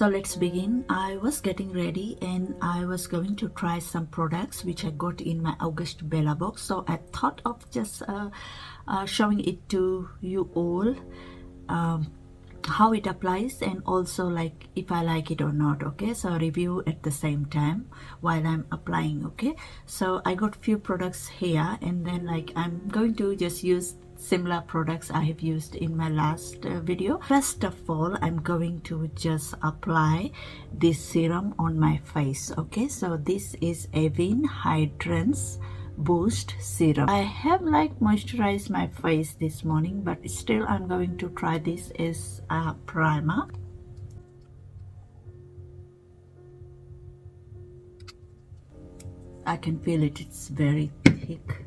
So let's begin. I was getting ready and I was going to try some products which I got in my August Bella box. So I thought of just showing it to you all, how it applies, and also like if I like it or not. Okay, so review at the same time while I'm applying. Okay, so I got few products here, and then like I'm going to just use similar products I have used in my last video. First of all, I'm going to just apply this serum on my face. Okay, so this is Avene Hydrance Boost Serum. I have like moisturized my face this morning, but still I'm going to try this as a primer. I can feel it, it's very thick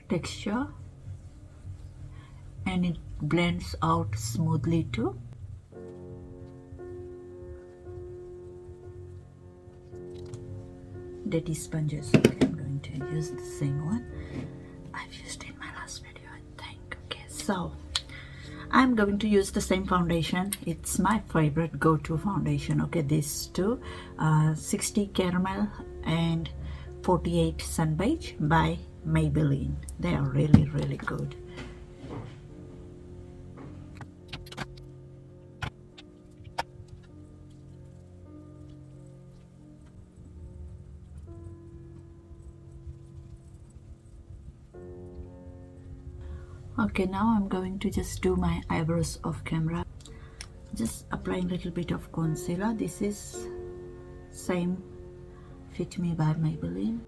texture and it blends out smoothly too. Dirty sponges. Okay, I'm going to use the same one I've used in my last video, I think. Okay, so I'm going to use the same foundation. It's my favorite go-to foundation. Okay, these two, 60 Caramel and 48 Sun Beige by Maybelline. They are really, really good. Okay, now I'm going to just do my eyebrows off camera. Just applying a little bit of concealer. This is same Fit Me by Maybelline.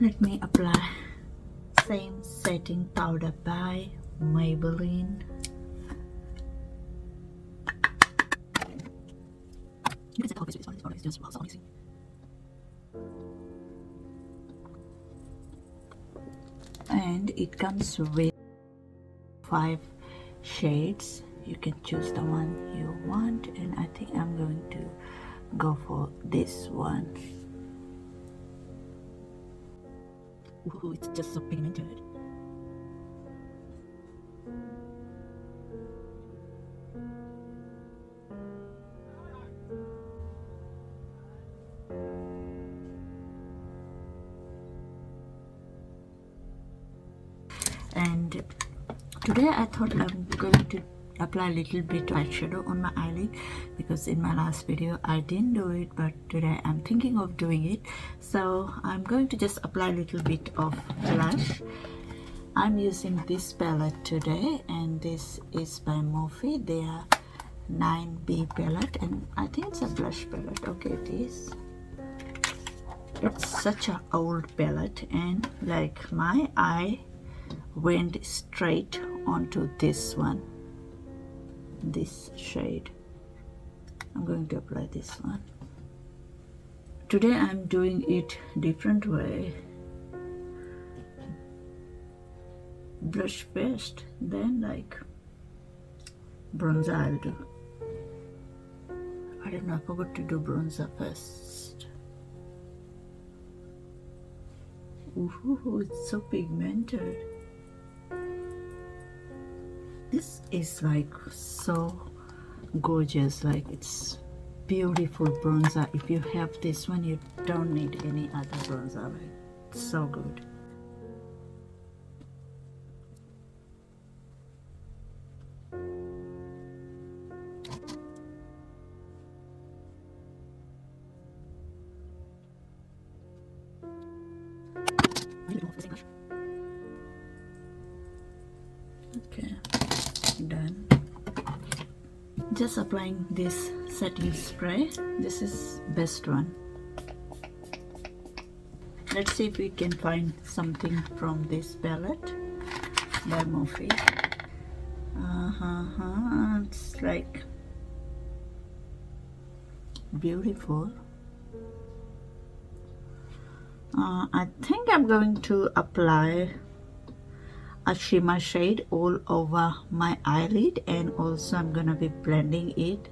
Let me apply same setting powder by Maybelline. You can set always with this one, it's just so amazing. And it comes with 5 shades. You can choose the one you want, and I think I'm going to go for this one. Ooh, it's just so pigmented. And today I thought I'm going to apply a little bit of eyeshadow on my eyelid, because in my last video I didn't do it, but today I'm thinking of doing it. So I'm going to just apply a little bit of blush. I'm using this palette today, and this is by Morphe. They are 9B palette, and I think it's a blush palette. Okay, it is. It's such an old palette, and like my eye went straight onto this one, this shade. I'm going to apply this one. Today I'm doing it different way. Blush first, then like bronzer I'll do. I don't know, I forgot to do bronzer first. Ooh, it's so pigmented. This is like so gorgeous, like it's beautiful bronzer. If you have this one, you don't need any other bronzer. Like, it's so good. Okay, done. Just applying this setting spray. This is best one. Let's see if we can find something from this palette by Morphe. It's like beautiful. I think I'm going to apply a shimmer shade all over my eyelid, and also I'm gonna be blending it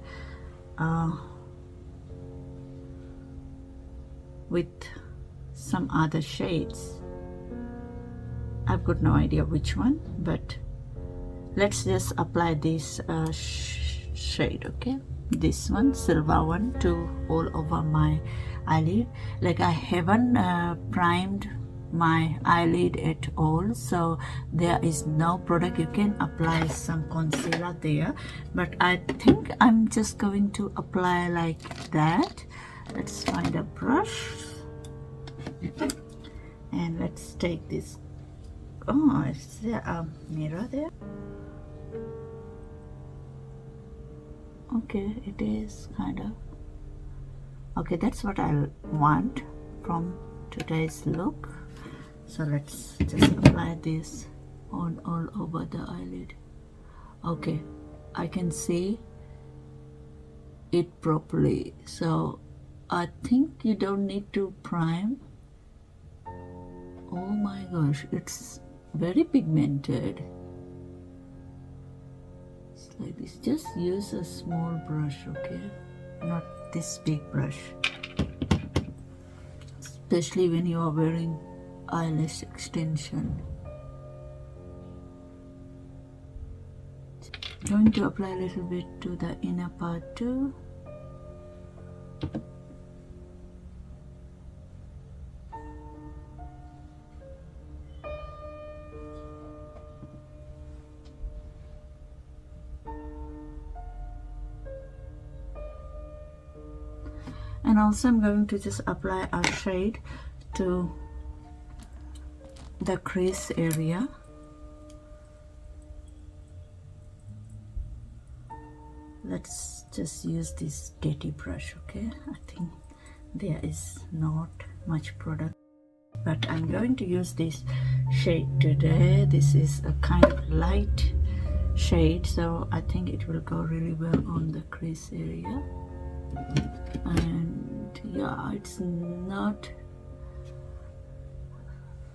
with some other shades. I've got no idea which one, but let's just apply this shade, okay? This one, silver one, to all over my eyelid. Like I haven't primed my eyelid at all, so there is no product. You can apply some concealer there, but I think I'm just going to apply like that. Let's find a brush and let's take this. Oh, is there a mirror there? Okay, it is kind of okay. That's what I want from today's look. So let's just apply this on all over the eyelid. Okay, I can see it properly, so I think you don't need to prime. Oh my gosh, it's very pigmented. It's like this. Just use a small brush, okay? Not this big brush, especially when you are wearing eyelash extension. Going to apply a little bit to the inner part too. And also I'm going to just apply a shade to the crease area. Let's just use this dirty brush, okay? I think there is not much product, but I'm going to use this shade today. This is a kind of light shade, so I think it will go really well on the crease area. And yeah, it's not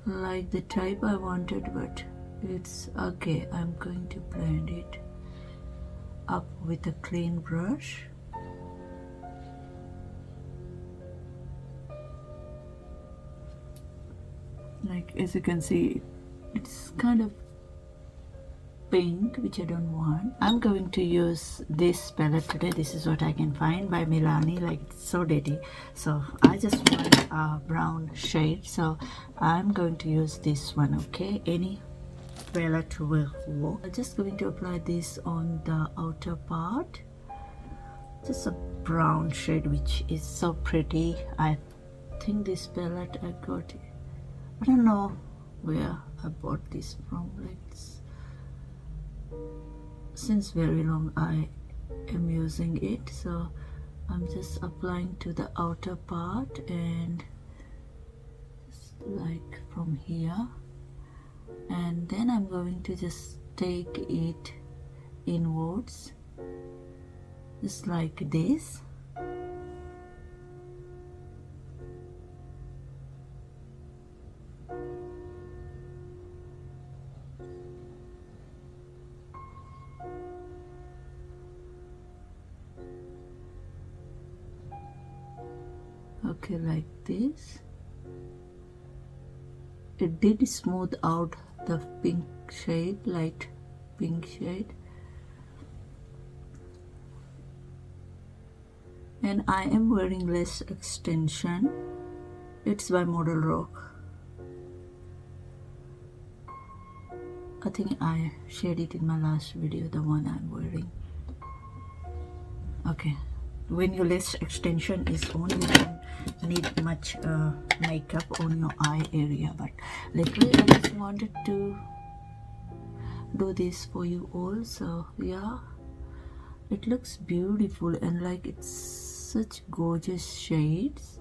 like the type I wanted, but it's okay. I'm going to blend it up with a clean brush. Like as you can see, it's kind of pink, which I don't want. I'm going to use this palette today. This is what I can find by Milani. Like it's so dirty, so I just want a brown shade, so I'm going to use this one, okay? Any palette will work. I'm just going to apply this on the outer part. Just a brown shade, which is so pretty. I think this palette I got it, I don't know where I bought this from. Like since very long I am using it, so I'm just applying to the outer part and just like from here, and then I'm going to just take it inwards just like this. Okay, like this. It did smooth out the pink shade, light pink shade. And I am wearing lash extension. It's by Model Rock. I think I shared it in my last video, the one I'm wearing. Okay, when your lash extension is on, you don't need much makeup on your eye area, but lately I just wanted to do this for you all. So yeah, it looks beautiful, and like it's such gorgeous shades.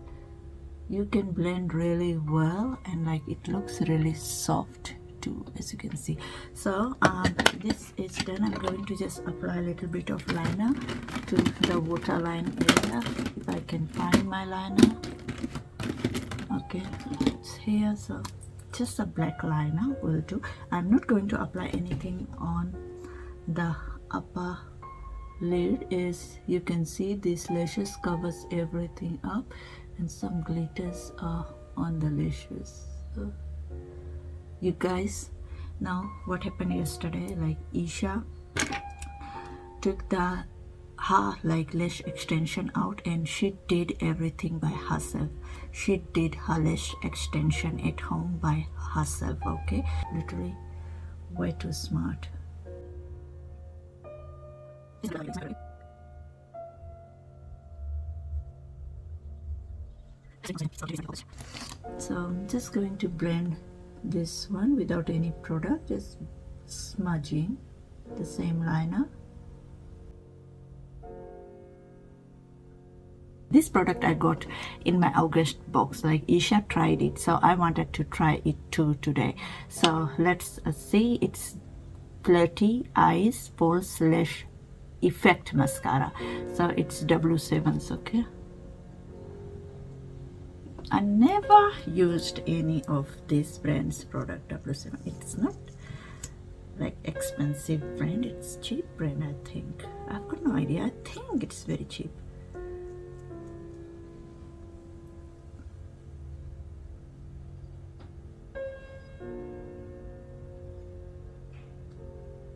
You can blend really well, and like it looks really soft too, as you can see. So this is done. I'm going to just apply a little bit of liner to the waterline area, if I can find my liner. Okay, it's here, so just a black liner will do. I'm not going to apply anything on the upper lid. As you can see, these lashes covers everything up, and some glitters are on the lashes. So, you guys, now what happened yesterday, like Isha took the her lash extension out, and she did everything by herself. She did her lash extension at home by herself. Okay, literally way too smart. So I'm just going to blend this one without any product, just smudging the same liner. This product I got in my August box, like Isha tried it, so I wanted to try it too today. So let's see. It's Flirty Eyes False Lash Effect Mascara. So it's W7's, okay? I never used any of this brand's product, W7. It's not like expensive brand, it's cheap brand, I think. I've got no idea. I think it's very cheap.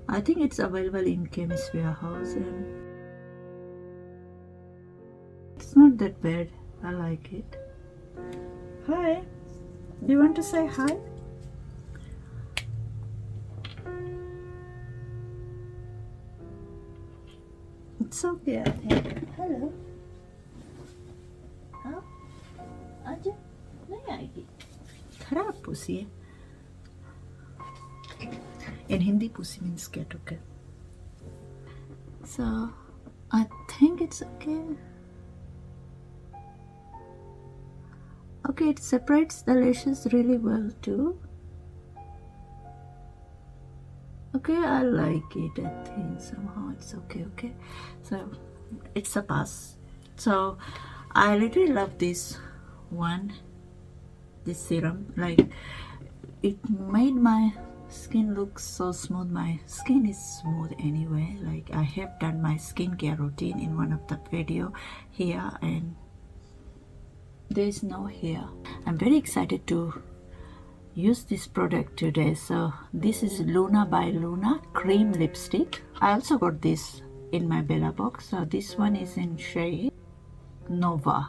I think it's available in Chemist Warehouse, and it's not that bad. I like it. Hi, do you want to say hi? It's okay, I think. Hello. हाँ आज नहीं आएगी, खराब pussy है. In Hindi, pussy means cat, okay? So, I think it's okay. Okay, it separates the lashes really well too. Okay, I like it. I think somehow it's okay, okay? So, it's a pass. So, I really love this one, this serum. Like, it made my skin looks so smooth. My skin is smooth anyway. Like, I have done my skincare routine in one of the video here, and there is no hair. I'm very excited to use this product today. So this is Luna by Luna cream lipstick. I also got this in my Bella box. So this one is in shade Nova.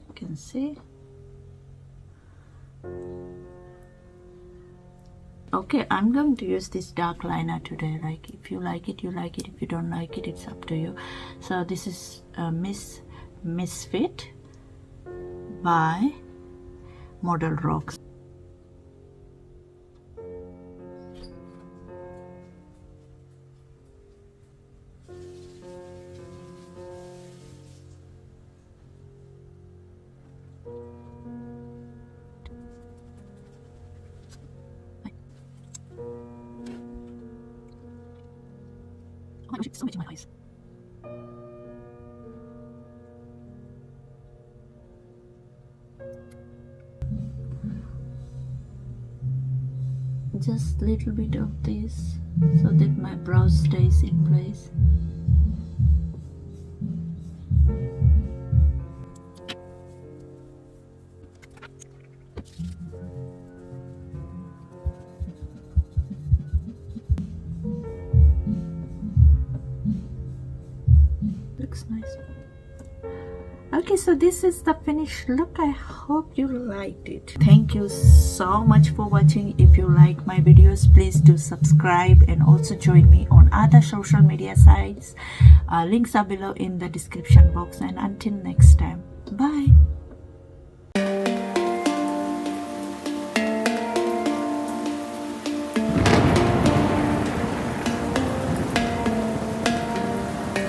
You can see. Okay, I'm going to use this dark liner today. Like, if you like it, you like it. If you don't like it, it's up to you. So this is Misfit by Model Rocks. Oh my gosh, it's so much in my eyes. Just little bit of this so that my brows stays in place. Looks nice. Okay, so this is the finished look. I hope you liked it. Thank you so much for watching. If you like my videos, please do subscribe and also join me on other social media sites. Links are below in the description box, and until next time, bye.